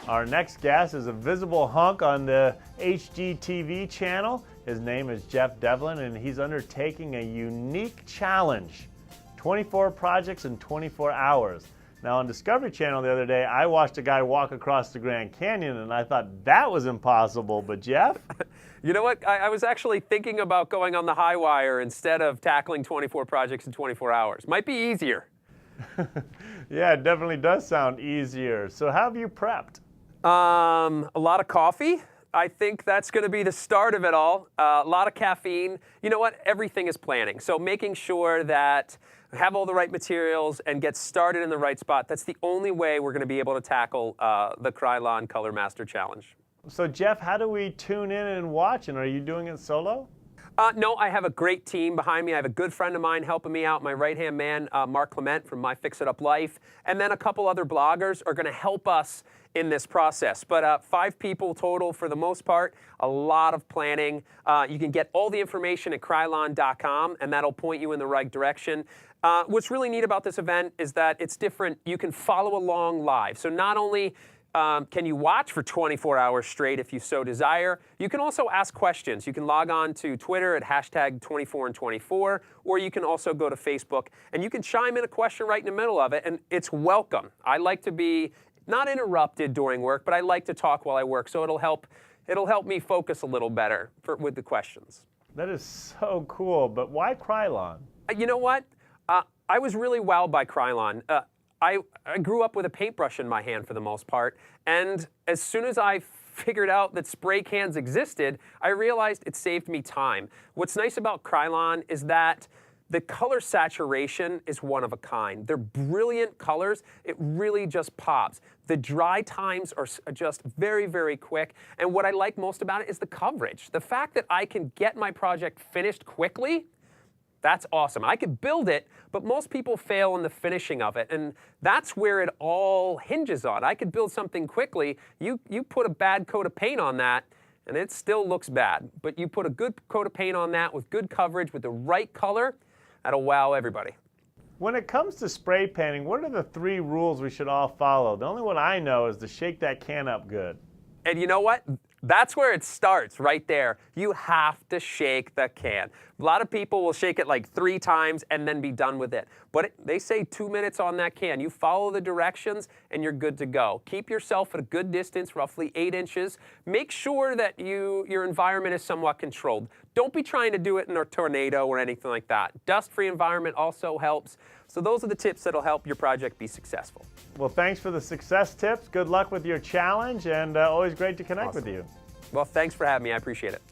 Our next guest is a visible hunk on the HGTV channel. His name is Jeff Devlin, and he's undertaking a unique challenge. 24 projects in 24 hours. Now on Discovery Channel the other day, I watched a guy walk across the Grand Canyon, and I thought that was impossible, but Jeff? You know what? I was actually thinking about going on the high wire instead of tackling 24 projects in 24 hours. Might be easier. Yeah, it definitely does sound easier. So how have you prepped? A lot of coffee. I think that's going to be the start of it all. A lot of caffeine. You know what? Everything is planning. So making sure that we have all the right materials and get started in the right spot. That's the only way we're going to be able to tackle the Krylon Color Master Challenge. So Jeff, how do we tune in and watch? And are you doing it solo? No, I have a great team behind me. I have a good friend of mine helping me out, my right-hand man, Mark Clement from My Fix It Up Life. And then a couple other bloggers are going to help us in this process. But 5 people total for the most part, a lot of planning. You can get all the information at Krylon.com, and that'll point you in the right direction. What's really neat about this event is that it's different. You can follow along live. So not only can you watch for 24 hours straight if you so desire, you can also ask questions. You can log on to Twitter at #24and24, or you can also go to Facebook, and you can chime in a question right in the middle of it, and it's welcome. I like to be not interrupted during work, but I like to talk while I work, so it'll help me focus a little better with the questions. That is so cool, but why Krylon? You know what? I was really wowed by Krylon. I grew up with a paintbrush in my hand for the most part, and as soon as I figured out that spray cans existed, I realized it saved me time. What's nice about Krylon is that the color saturation is one of a kind. They're brilliant colors. It really just pops. The dry times are just very, very quick, and what I like most about it is the coverage. The fact that I can get my project finished quickly, that's awesome. I could build it, but most people fail in the finishing of it, and that's where it all hinges on. I could build something quickly. You put a bad coat of paint on that, and it still looks bad. But you put a good coat of paint on that with good coverage, with the right color, that'll wow everybody. When it comes to spray painting, what are the 3 rules we should all follow? The only one I know is to shake that can up good. And you know what? That's where it starts, right there. You have to shake the can. A lot of people will shake it like 3 times and then be done with it. But they say 2 minutes on that can. You follow the directions and you're good to go. Keep yourself at a good distance, roughly 8 inches. Make sure that your environment is somewhat controlled. Don't be trying to do it in a tornado or anything like that. Dust-free environment also helps. So those are the tips that'll help your project be successful. Well, thanks for the success tips. Good luck with your challenge, and always great to connect with you. Well, thanks for having me. I appreciate it.